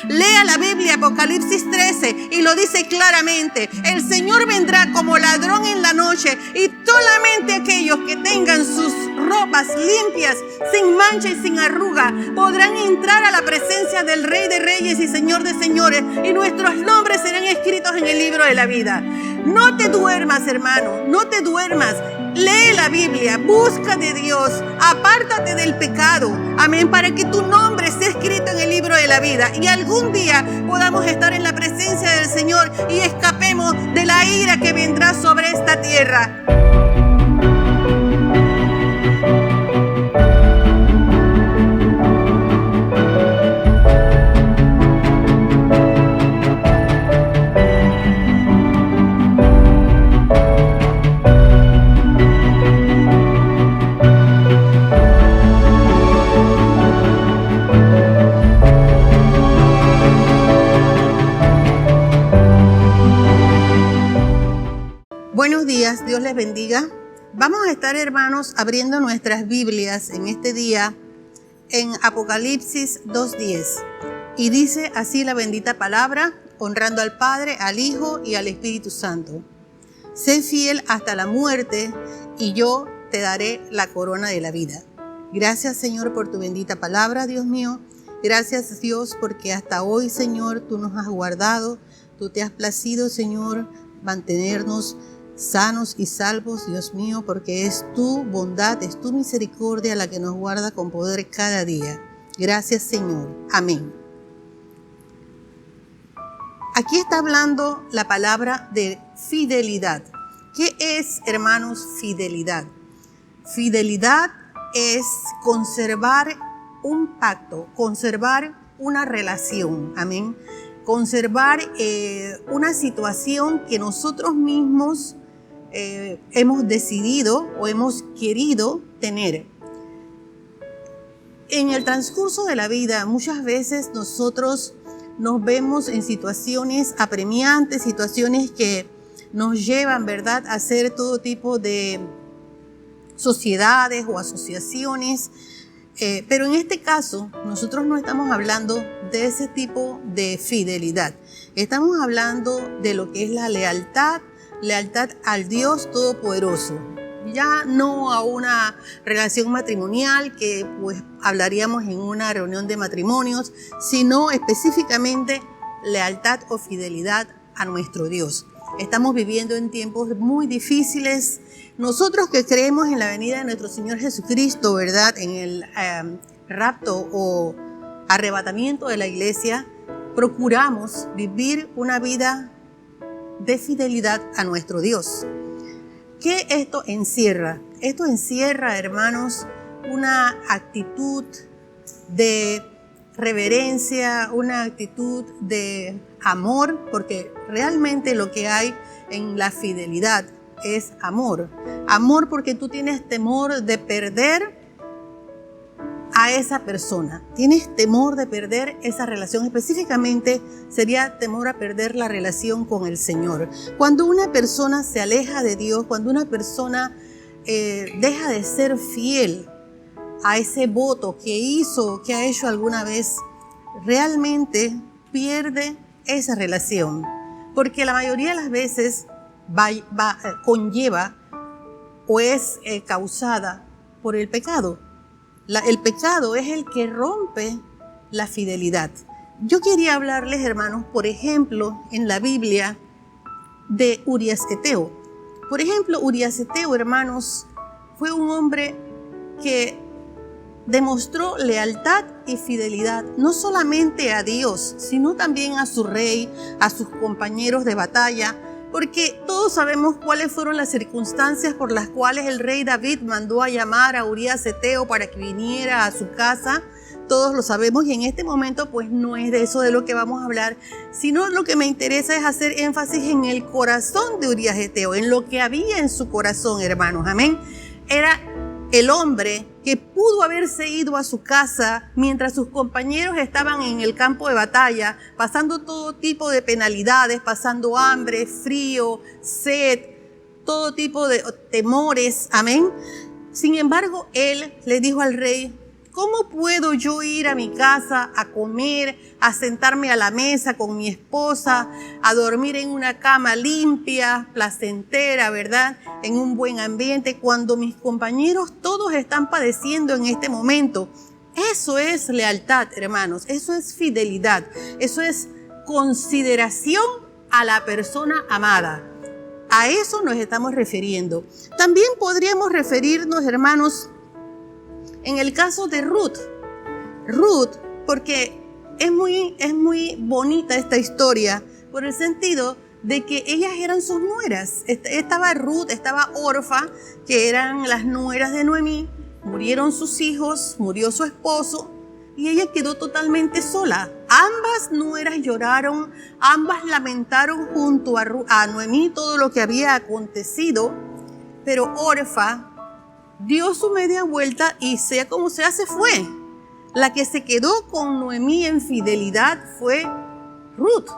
Lea la Biblia, Apocalipsis 13, y lo dice claramente. El Señor vendrá como ladrón en la noche, y solamente aquellos que tengan sus ropas limpias, sin mancha y sin arruga, podrán entrar a la presencia del Rey de Reyes y Señor de Señores, y nuestros nombres serán escritos en el libro de la vida. No te duermas, hermano, no te duermas. Lee la Biblia, busca de Dios, apártate del pecado, amén, para que tu nombre esté escrito en el libro de la vida y algún día podamos estar en la presencia del Señor y escapemos de la ira que vendrá sobre esta tierra. Buenos días, Dios les bendiga. Vamos a estar, hermanos, abriendo nuestras Biblias en este día en Apocalipsis 2:10. Y dice así la bendita palabra, honrando al Padre, al Hijo y al Espíritu Santo. Sé fiel hasta la muerte y yo te daré la corona de la vida. Gracias, Señor, por tu bendita palabra, Dios mío. Gracias, Dios, porque hasta hoy, Señor, tú nos has guardado. Tú te has placido, Señor, mantenernos sanos y salvos, Dios mío, porque es tu bondad, es tu misericordia la que nos guarda con poder cada día. Gracias, Señor. Amén. Aquí está hablando la palabra de fidelidad. ¿Qué es, hermanos, fidelidad? Fidelidad es conservar un pacto, conservar una relación. Amén. Conservar una situación que nosotros mismos hemos decidido o hemos querido tener. En el transcurso de la vida, muchas veces nosotros nos vemos en situaciones apremiantes, situaciones que nos llevan, ¿verdad?, a hacer todo tipo de sociedades o asociaciones. Pero en este caso, nosotros no estamos hablando de ese tipo de fidelidad. Estamos hablando de lo que es la lealtad al Dios Todopoderoso. Ya no a una relación matrimonial que pues hablaríamos en una reunión de matrimonios, sino específicamente lealtad o fidelidad a nuestro Dios. Estamos viviendo en tiempos muy difíciles. Nosotros que creemos en la venida de nuestro Señor Jesucristo, ¿verdad?, en el rapto o arrebatamiento de la iglesia, procuramos vivir una vida de fidelidad a nuestro Dios. ¿Qué esto encierra? Esto encierra, hermanos, una actitud de reverencia, una actitud de amor, porque realmente lo que hay en la fidelidad es amor. Amor porque tú tienes temor de perder a esa persona. Tienes temor de perder esa relación. Específicamente sería temor a perder la relación con el Señor. Cuando una persona se aleja de Dios, cuando una persona deja de ser fiel a ese voto que hizo, que ha hecho alguna vez, realmente pierde esa relación. Porque la mayoría de las veces conlleva o es causada por el pecado. El pecado es el que rompe la fidelidad. Yo quería hablarles, hermanos, por ejemplo, en la Biblia, de Urías Eteo. Por ejemplo, Urías Eteo, hermanos, fue un hombre que demostró lealtad y fidelidad, no solamente a Dios, sino también a su rey, a sus compañeros de batalla, porque todos sabemos cuáles fueron las circunstancias por las cuales el rey David mandó a llamar a Urías Eteo para que viniera a su casa. Todos lo sabemos y en este momento pues no es de eso de lo que vamos a hablar, sino lo que me interesa es hacer énfasis en el corazón de Urías Eteo, en lo que había en su corazón, hermanos. Amén. Era el hombre que pudo haberse ido a su casa mientras sus compañeros estaban en el campo de batalla, pasando todo tipo de penalidades, pasando hambre, frío, sed, todo tipo de temores. Amén. Sin embargo, él le dijo al rey: ¿cómo puedo yo ir a mi casa a comer, a sentarme a la mesa con mi esposa, a dormir en una cama limpia, placentera, ¿verdad? En un buen ambiente, cuando mis compañeros todos están padeciendo en este momento? Eso es lealtad, hermanos. Eso es fidelidad. Eso es consideración a la persona amada. A eso nos estamos refiriendo. También podríamos referirnos, hermanos, en el caso de Ruth. Ruth, porque es muy bonita esta historia, por el sentido de que ellas eran sus nueras. Estaba Ruth, estaba Orfa, que eran las nueras de Noemí. Murieron sus hijos, murió su esposo, y ella quedó totalmente sola. Ambas nueras lloraron, ambas lamentaron junto a Noemí todo lo que había acontecido, pero Orfa dio su media vuelta y sea como sea se fue. La que se quedó con Noemí en fidelidad fue Ruth.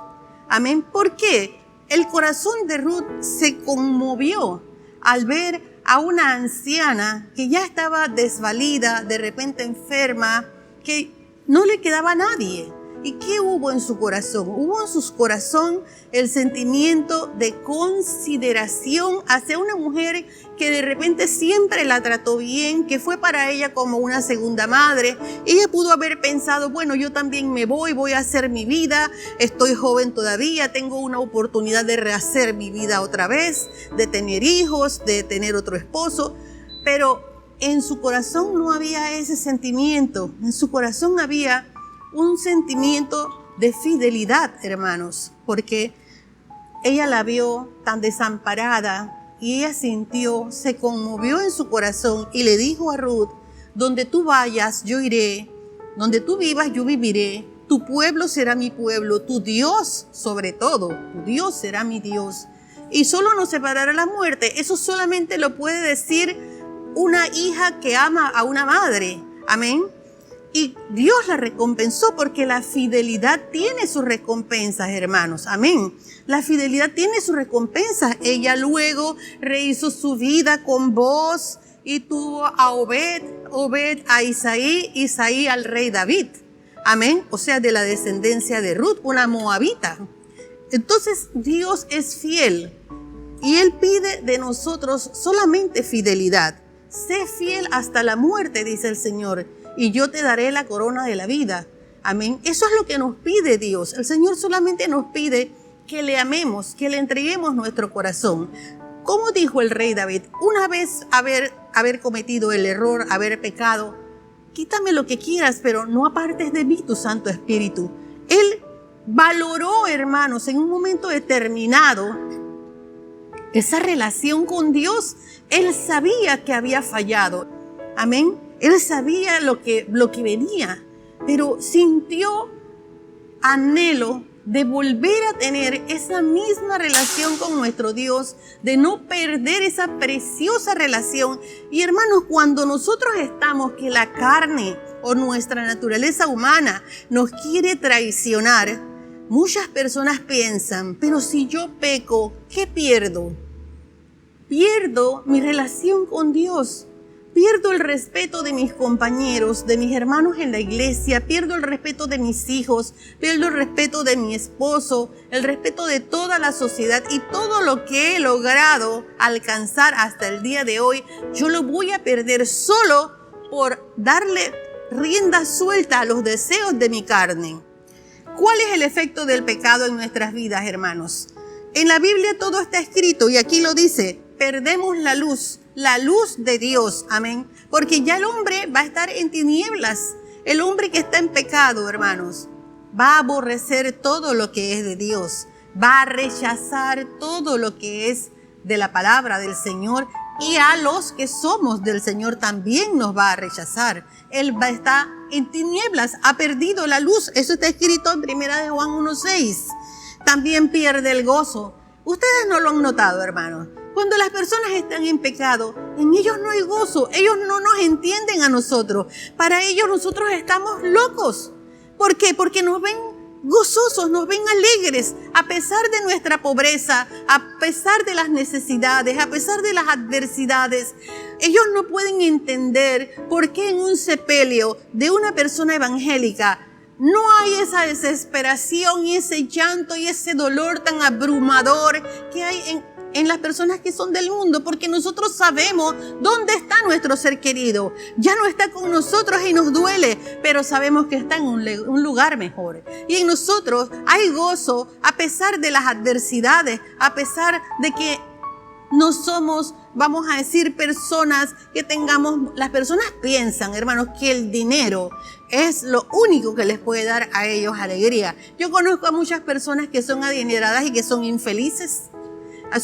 Amén. ¿Por qué? El corazón de Ruth se conmovió al ver a una anciana que ya estaba desvalida, de repente enferma, que no le quedaba a nadie. ¿Y qué hubo en su corazón? Hubo en su corazón el sentimiento de consideración hacia una mujer que de repente siempre la trató bien, que fue para ella como una segunda madre. Ella pudo haber pensado, bueno, yo también me voy a hacer mi vida, estoy joven todavía, tengo una oportunidad de rehacer mi vida otra vez, de tener hijos, de tener otro esposo, pero en su corazón no había ese sentimiento. En su corazón había un sentimiento de fidelidad, hermanos, porque ella la vio tan desamparada y ella sintió, se conmovió en su corazón y le dijo a Ruth: donde tú vayas, yo iré, donde tú vivas, yo viviré, tu pueblo será mi pueblo, tu Dios sobre todo, tu Dios será mi Dios, y solo nos separará la muerte. Eso solamente lo puede decir una hija que ama a una madre. Amén. Y Dios la recompensó, porque la fidelidad tiene sus recompensas, hermanos. Amén. La fidelidad tiene sus recompensas. Ella luego rehizo su vida con Booz y tuvo a Obed a Isaí, Isaí al rey David. Amén. O sea, de la descendencia de Ruth, una moabita. Entonces Dios es fiel y Él pide de nosotros solamente fidelidad. Sé fiel hasta la muerte, dice el Señor, y yo te daré la corona de la vida. Amén. Eso es lo que nos pide Dios. El Señor solamente nos pide que le amemos, que le entreguemos nuestro corazón. Como dijo el rey David, una vez haber cometido el error, haber pecado, quítame lo que quieras, pero no apartes de mí tu Santo Espíritu. Él valoró, hermanos, en un momento determinado esa relación con Dios. Él sabía que había fallado. Amén. Él sabía lo que venía, pero sintió anhelo de volver a tener esa misma relación con nuestro Dios, de no perder esa preciosa relación. Y hermanos, cuando nosotros estamos que la carne o nuestra naturaleza humana nos quiere traicionar, muchas personas piensan, pero si yo peco, ¿qué pierdo? Pierdo mi relación con Dios. Pierdo el respeto de mis compañeros, de mis hermanos en la iglesia, pierdo el respeto de mis hijos, pierdo el respeto de mi esposo, el respeto de toda la sociedad, y todo lo que he logrado alcanzar hasta el día de hoy, yo lo voy a perder solo por darle rienda suelta a los deseos de mi carne. ¿Cuál es el efecto del pecado en nuestras vidas, hermanos? En la Biblia todo está escrito y aquí lo dice: perdemos la luz de Dios. Amén. Porque ya el hombre va a estar en tinieblas. El hombre que está en pecado, hermanos, va a aborrecer todo lo que es de Dios. Va a rechazar todo lo que es de la palabra del Señor. Y a los que somos del Señor también nos va a rechazar. Él va a estar en tinieblas, ha perdido la luz. Eso está escrito en 1 Juan 1:6. También pierde el gozo. Ustedes no lo han notado, hermanos. Cuando las personas están en pecado, en ellos no hay gozo. Ellos no nos entienden a nosotros. Para ellos nosotros estamos locos. ¿Por qué? Porque nos ven gozosos, nos ven alegres, a pesar de nuestra pobreza, a pesar de las necesidades, a pesar de las adversidades. Ellos no pueden entender por qué en un sepelio de una persona evangélica no hay esa desesperación y ese llanto y ese dolor tan abrumador que hay en las personas que son del mundo, porque nosotros sabemos dónde está nuestro ser querido. Ya no está con nosotros y nos duele, pero sabemos que está en un lugar mejor. Y en nosotros hay gozo a pesar de las adversidades, a pesar de que no somos, vamos a decir, personas que tengamos. Las personas piensan, hermanos, que el dinero es lo único que les puede dar a ellos alegría. Yo conozco a muchas personas que son adineradas y que son infelices.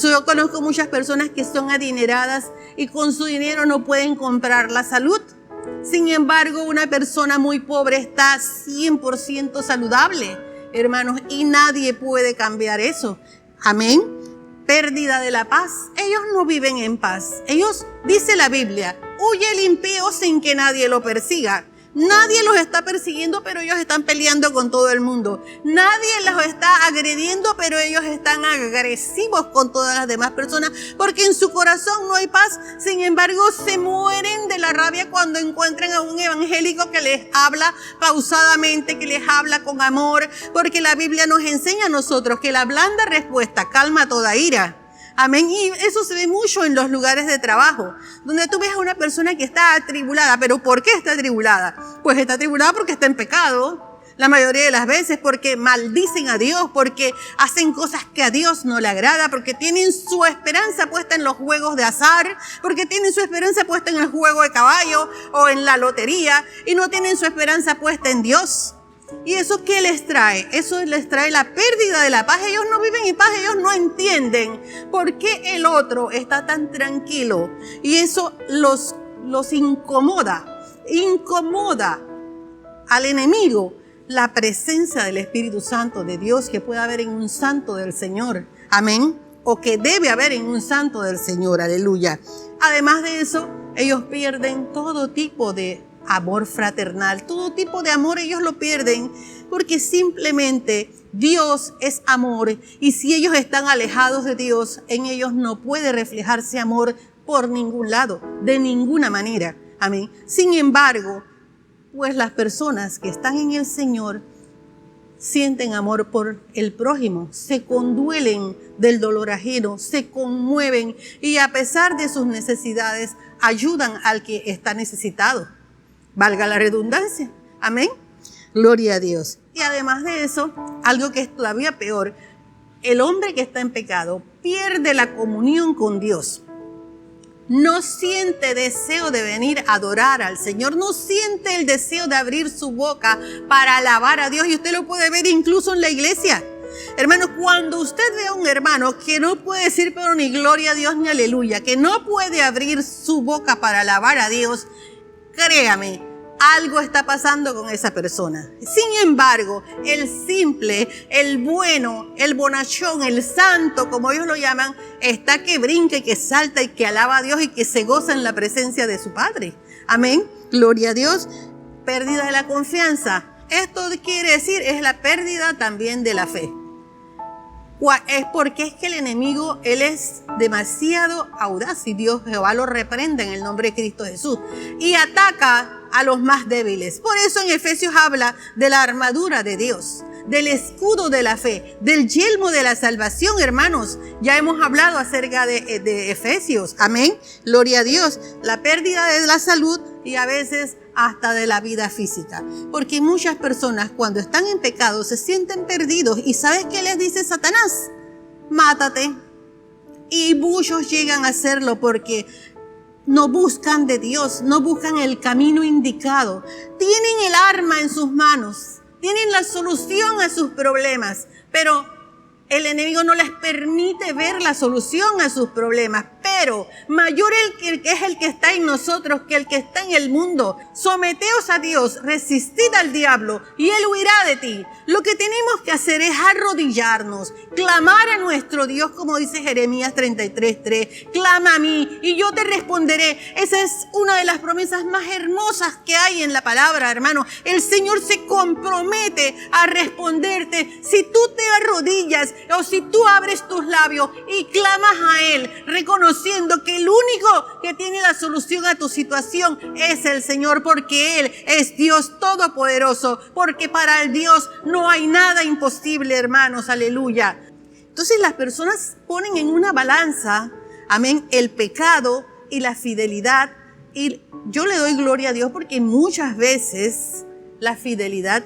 Yo conozco muchas personas que son adineradas y con su dinero no pueden comprar la salud. Sin embargo, una persona muy pobre está 100% saludable, hermanos, y nadie puede cambiar eso. Amén. Pérdida de la paz. Ellos no viven en paz. Ellos, dice la Biblia, huye el impío sin que nadie lo persiga. Nadie los está persiguiendo, pero ellos están peleando con todo el mundo. Nadie los está agrediendo, pero ellos están agresivos con todas las demás personas, porque en su corazón no hay paz. Sin embargo, se mueren de la rabia cuando encuentran a un evangélico que les habla pausadamente, que les habla con amor, porque la Biblia nos enseña a nosotros que la blanda respuesta calma toda ira. Amén. Y eso se ve mucho en los lugares de trabajo, donde tú ves a una persona que está atribulada. ¿Pero por qué está atribulada? Pues está atribulada porque está en pecado. La mayoría de las veces porque maldicen a Dios, porque hacen cosas que a Dios no le agrada, porque tienen su esperanza puesta en los juegos de azar, porque tienen su esperanza puesta en el juego de caballo o en la lotería y no tienen su esperanza puesta en Dios. ¿Y eso qué les trae? Eso les trae la pérdida de la paz. Ellos no viven en paz, ellos no entienden por qué el otro está tan tranquilo. Y eso los incomoda al enemigo la presencia del Espíritu Santo de Dios que puede haber en un santo del Señor. Amén. O que debe haber en un santo del Señor. Aleluya. Además de eso, ellos pierden todo tipo de amor fraternal, todo tipo de amor ellos lo pierden, porque simplemente Dios es amor, y si ellos están alejados de Dios, en ellos no puede reflejarse amor por ningún lado, de ninguna manera. Amén. Sin embargo, pues las personas que están en el Señor sienten amor por el prójimo, se conduelen del dolor ajeno, se conmueven y a pesar de sus necesidades ayudan al que está necesitado. Valga la redundancia. Amén. Gloria a Dios. Y además de eso, algo que es todavía peor, el hombre que está en pecado pierde la comunión con Dios. No siente deseo de venir a adorar al Señor. No siente el deseo de abrir su boca para alabar a Dios. Y usted lo puede ver incluso en la iglesia. Hermano, cuando usted ve a un hermano que no puede decir pero ni gloria a Dios ni aleluya, que no puede abrir su boca para alabar a Dios, créame, algo está pasando con esa persona. Sin embargo, el simple, el bueno, el bonachón, el santo, como ellos lo llaman, está que brinca y que salta y que alaba a Dios y que se goza en la presencia de su Padre. Amén. Gloria a Dios. Pérdida de la confianza. Esto quiere decir, es la pérdida también de la fe. Es porque es que el enemigo, él es demasiado audaz y Dios Jehová lo reprende en el nombre de Cristo Jesús y ataca a los más débiles. Por eso en Efesios habla de la armadura de Dios, del escudo de la fe, del yelmo de la salvación, hermanos. Ya hemos hablado acerca de Efesios. Amén. Gloria a Dios. La pérdida de la salud y a veces hasta de la vida física. Porque muchas personas cuando están en pecado se sienten perdidos. ¿Y sabes qué les dice Satanás? Mátate. Y muchos llegan a hacerlo porque no buscan de Dios, no buscan el camino indicado. Tienen el arma en sus manos, tienen la solución a sus problemas, pero El enemigo no les permite ver la solución a sus problemas, pero mayor el que es el que está en nosotros que el que está en el mundo. Someteos a Dios, resistid al diablo y él huirá de ti. Lo que tenemos que hacer es arrodillarnos, clamar a nuestro Dios, como dice Jeremías 33:3. Clama a mí y yo te responderé. Esa es una de las promesas más hermosas que hay en la palabra, hermano. El Señor se compromete a responderte si tú te arrodillas o si tú abres tus labios y clamas a Él, reconociendo que el único que tiene la solución a tu situación es el Señor, porque Él es Dios todopoderoso, porque para el Dios no hay nada imposible, hermanos, aleluya. Entonces las personas ponen en una balanza, amén, el pecado y la fidelidad, y yo le doy gloria a Dios porque muchas veces la fidelidad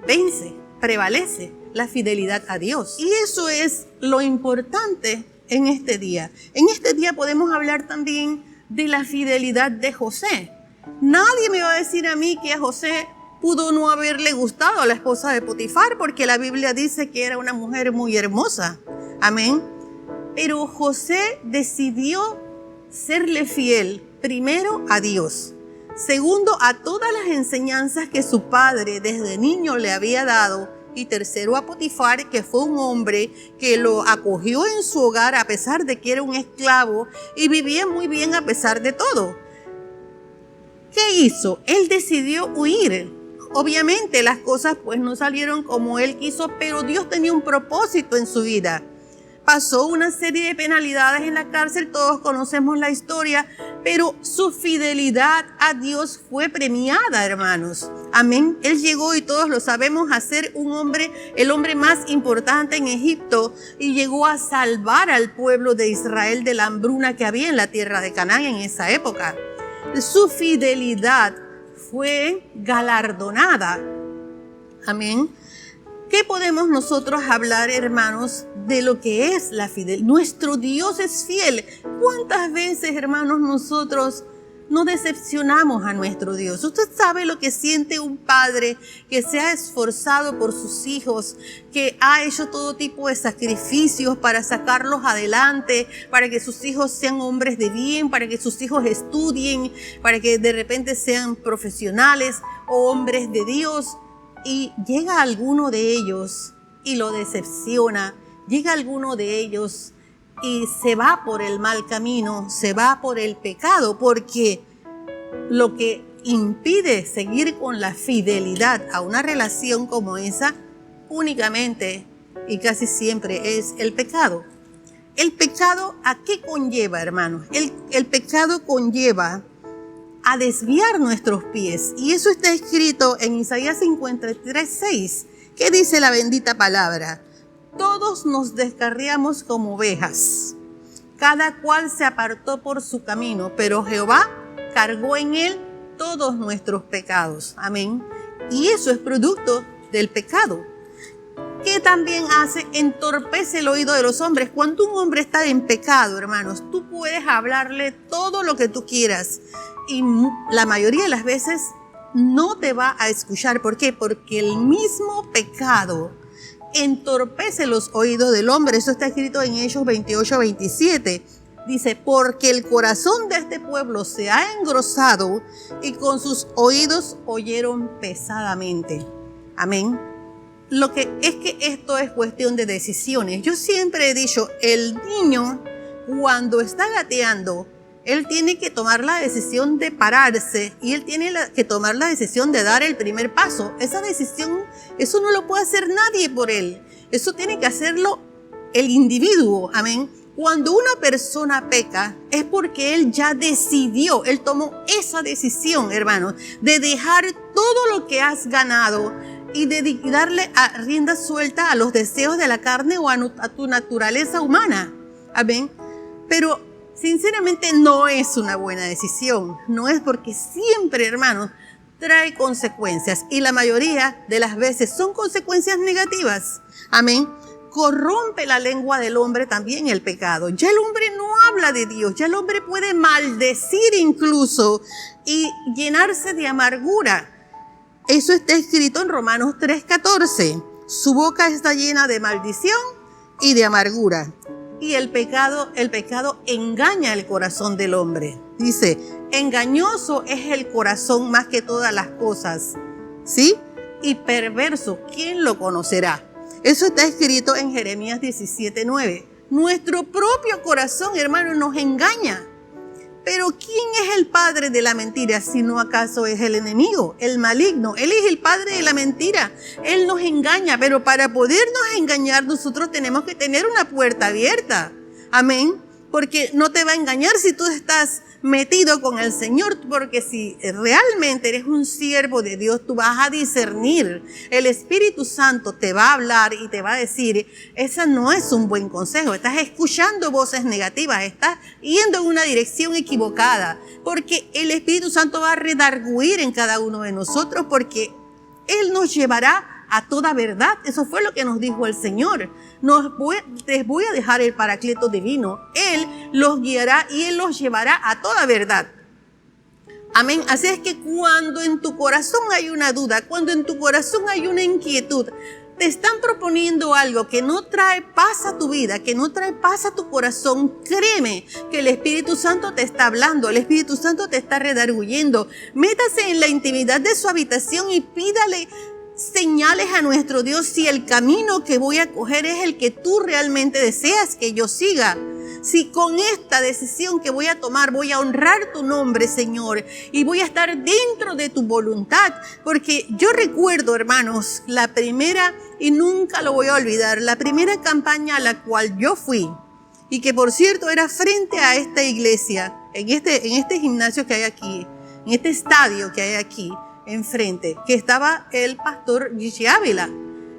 vence, prevalece la fidelidad a Dios. Y eso es lo importante en este día. En este día podemos hablar también de la fidelidad de José. Nadie me va a decir a mí que a José pudo no haberle gustado a la esposa de Potifar, porque la Biblia dice que era una mujer muy hermosa. Amén. Pero José decidió serle fiel, primero a Dios, segundo a todas las enseñanzas que su padre desde niño le había dado, y tercero a Potifar, que fue un hombre que lo acogió en su hogar a pesar de que era un esclavo y vivía muy bien a pesar de todo. ¿Qué hizo? Él decidió huir. Obviamente las cosas pues no salieron como él quiso, pero Dios tenía un propósito en su vida. Pasó una serie de penalidades en la cárcel, todos conocemos la historia, pero su fidelidad a Dios fue premiada, hermanos. Amén. Él llegó, y todos lo sabemos, a ser el hombre más importante en Egipto, y llegó a salvar al pueblo de Israel de la hambruna que había en la tierra de Canaán en esa época. Su fidelidad fue galardonada. Amén. ¿Qué podemos nosotros hablar, hermanos, de lo que es la fidelidad? Nuestro Dios es fiel. ¿Cuántas veces, hermanos, nosotros no decepcionamos a nuestro Dios? Usted sabe lo que siente un padre que se ha esforzado por sus hijos, que ha hecho todo tipo de sacrificios para sacarlos adelante, para que sus hijos sean hombres de bien, para que sus hijos estudien, para que de repente sean profesionales o hombres de Dios. Y llega alguno de ellos y lo decepciona, llega alguno de ellos y se va por el mal camino, se va por el pecado, porque lo que impide seguir con la fidelidad a una relación como esa, únicamente y casi siempre es el pecado. ¿El pecado a qué conlleva, hermanos? El pecado conlleva a desviar nuestros pies. Y eso está escrito en Isaías 53:6. ¿Qué dice la bendita palabra? Todos nos descarriamos como ovejas, cada cual se apartó por su camino, pero Jehová cargó en él todos nuestros pecados. Amén. Y eso es producto del pecado. ¿Qué también hace? Entorpece el oído de los hombres. Cuando un hombre está en pecado, hermanos, tú puedes hablarle todo lo que tú quieras, y la mayoría de las veces no te va a escuchar. ¿Por qué? Porque el mismo pecado entorpece los oídos del hombre. Eso está escrito en Hechos 28:27. Dice, porque el corazón de este pueblo se ha engrosado y con sus oídos oyeron pesadamente. Amén. Lo que es que esto es cuestión de decisiones. Yo siempre he dicho, el niño cuando está gateando, él tiene que tomar la decisión de pararse y él tiene que tomar la decisión de dar el primer paso. Esa decisión, eso no lo puede hacer nadie por él. Eso tiene que hacerlo el individuo. Amén. Cuando una persona peca es porque él ya decidió, él tomó esa decisión, hermanos, de dejar todo lo que has ganado y de darle rienda suelta a los deseos de la carne o a tu naturaleza humana. Amén. Pero sinceramente no es una buena decisión. No es, porque siempre, hermanos, trae consecuencias. Y la mayoría de las veces son consecuencias negativas. Amén. Corrompe la lengua del hombre también el pecado. Ya el hombre no habla de Dios. Ya el hombre puede maldecir incluso y llenarse de amargura. Eso está escrito en Romanos 3:14. Su boca está llena de maldición y de amargura. Y el pecado engaña el corazón del hombre. Dice, engañoso es el corazón más que todas las cosas, ¿sí? Y perverso, ¿quién lo conocerá? Eso está escrito en Jeremías 17:9. Nuestro propio corazón, hermano, nos engaña. Pero ¿quién es el padre de la mentira? Si no acaso es el enemigo, el maligno. Él es el padre de la mentira. Él nos engaña, pero para podernos engañar nosotros tenemos que tener una puerta abierta. Amén. Porque no te va a engañar si tú estás metido con el Señor, porque si realmente eres un siervo de Dios, tú vas a discernir. El Espíritu Santo te va a hablar y te va a decir, ese no es un buen consejo, estás escuchando voces negativas, estás yendo en una dirección equivocada, porque el Espíritu Santo va a redarguir en cada uno de nosotros, porque Él nos llevará a toda verdad. Eso fue lo que nos dijo el Señor. Les voy a dejar el Paracleto divino. Él los guiará y Él los llevará a toda verdad. Amén. Así es que cuando en tu corazón hay una duda, cuando en tu corazón hay una inquietud, te están proponiendo algo que no trae paz a tu vida, que no trae paz a tu corazón, créeme que el Espíritu Santo te está hablando, el Espíritu Santo te está redarguyendo. Métase en la intimidad de su habitación y pídale señales a nuestro Dios si el camino que voy a coger es el que tú realmente deseas que yo siga. Si con esta decisión que voy a tomar voy a honrar tu nombre, Señor, y voy a estar dentro de tu voluntad. Porque yo recuerdo, hermanos, la primera, y nunca lo voy a olvidar, la primera campaña a la cual yo fui, y que por cierto era frente a esta iglesia, en este gimnasio que hay aquí, en este estadio que hay aquí, enfrente, que estaba el pastor Gigi Ávila.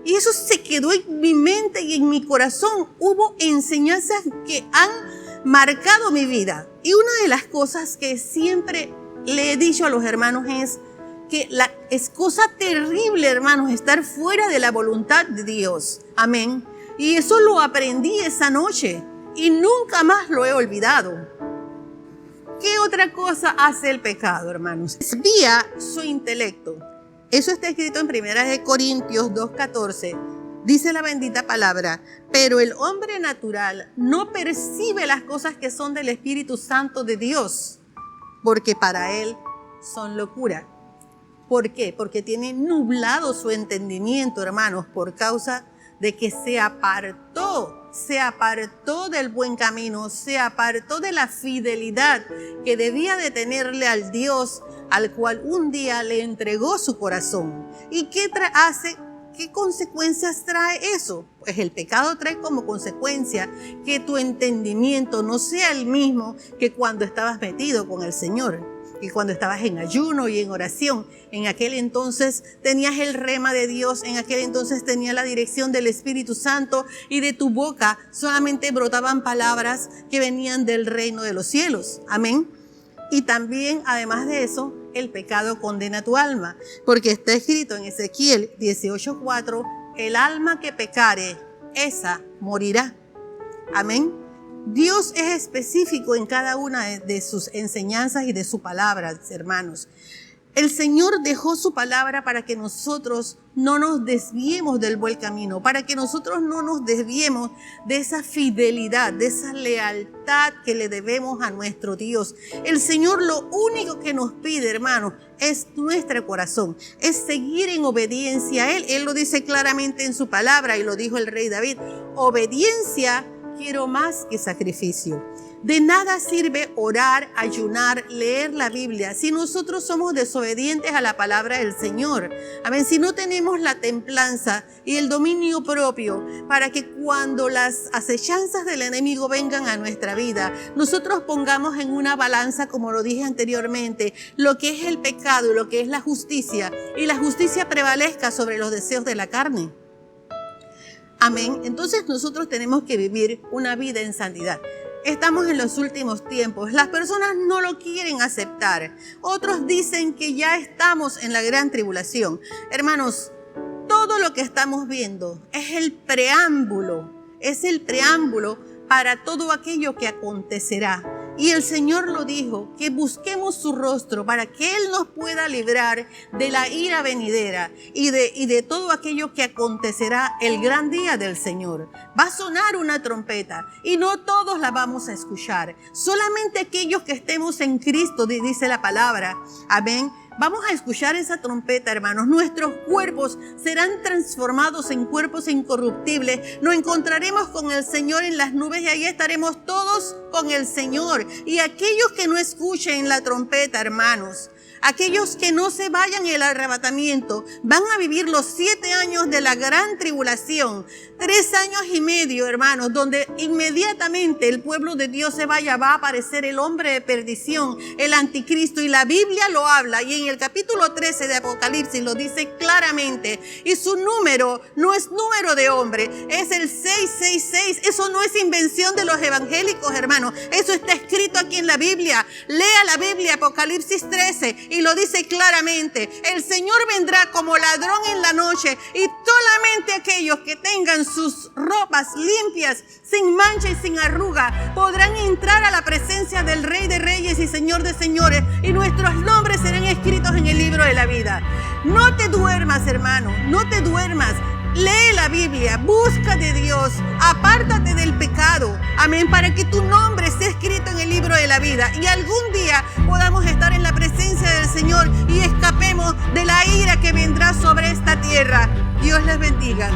Y eso se quedó en mi mente y en mi corazón. Hubo enseñanzas que han marcado mi vida. Y una de las cosas que siempre le he dicho a los hermanos es que es cosa terrible, hermanos, estar fuera de la voluntad de Dios. Amén. Y eso lo aprendí esa noche y nunca más lo he olvidado. ¿Qué otra cosa hace el pecado, hermanos? Desvía su intelecto. Eso está escrito en 1 Corintios 2:14. Dice la bendita palabra, pero el hombre natural no percibe las cosas que son del Espíritu Santo de Dios, porque para él son locura. ¿Por qué? Porque tiene nublado su entendimiento, hermanos, por causa de que se apartó del buen camino, se apartó de la fidelidad que debía de tenerle al Dios al cual un día le entregó su corazón. ¿Y qué hace? ¿Qué consecuencias trae eso? Pues el pecado trae como consecuencia que tu entendimiento no sea el mismo que cuando estabas metido con el Señor. Y cuando estabas en ayuno y en oración, en aquel entonces tenías el rema de Dios, en aquel entonces tenías la dirección del Espíritu Santo y de tu boca solamente brotaban palabras que venían del reino de los cielos. Amén. Y también, además de eso, el pecado condena tu alma, porque está escrito en Ezequiel 18:4, el alma que pecare, esa morirá. Amén. Dios es específico en cada una de sus enseñanzas y de su palabra, hermanos. El Señor dejó su palabra para que nosotros no nos desviemos del buen camino, para que nosotros no nos desviemos de esa fidelidad, de esa lealtad que le debemos a nuestro Dios. El Señor lo único que nos pide, hermanos, es nuestro corazón, es seguir en obediencia a Él. Él lo dice claramente en su palabra y lo dijo el rey David, obediencia quiero más que sacrificio. De nada sirve orar, ayunar, leer la Biblia si nosotros somos desobedientes a la palabra del Señor. Amén. Si no tenemos la templanza y el dominio propio para que cuando las acechanzas del enemigo vengan a nuestra vida, nosotros pongamos en una balanza, como lo dije anteriormente, lo que es el pecado y lo que es la justicia, y la justicia prevalezca sobre los deseos de la carne. Amén. Entonces nosotros tenemos que vivir una vida en santidad. Estamos en los últimos tiempos. Las personas no lo quieren aceptar. Otros dicen que ya estamos en la gran tribulación. Hermanos, todo lo que estamos viendo es el preámbulo para todo aquello que acontecerá. Y el Señor lo dijo, que busquemos su rostro para que Él nos pueda librar de la ira venidera y de todo aquello que acontecerá el gran día del Señor. Va a sonar una trompeta y no todos la vamos a escuchar. Solamente aquellos que estemos en Cristo, dice la palabra. Amén. Vamos a escuchar esa trompeta, hermanos. Nuestros cuerpos serán transformados en cuerpos incorruptibles. Nos encontraremos con el Señor en las nubes y ahí estaremos todos con el Señor. Y aquellos que no escuchen la trompeta, hermanos, aquellos que no se vayan en el arrebatamiento, van a vivir los 7 años de la gran tribulación. 3 años y medio, hermanos, donde inmediatamente el pueblo de Dios se vaya, va a aparecer el hombre de perdición, el anticristo, y la Biblia lo habla, y en el capítulo 13 de Apocalipsis lo dice claramente, y su número no es número de hombre, es el 666, eso no es invención de los evangélicos, hermanos, eso está escrito aquí en la Biblia. Lea la Biblia, Apocalipsis 13, y lo dice claramente, el Señor vendrá como ladrón en la noche, y solamente aquellos que tengan sus ropas limpias, sin mancha y sin arruga, podrán entrar a la presencia del Rey de Reyes y Señor de Señores, y nuestros nombres serán escritos en el libro de la vida. No te duermas, hermano, no te duermas. Lee la Biblia, busca de Dios, apártate del pecado, amén, para que tu nombre sea escrito en el libro de la vida y algún día podamos estar en la presencia del Señor y escapemos de la ira que vendrá sobre esta tierra. Dios les bendiga.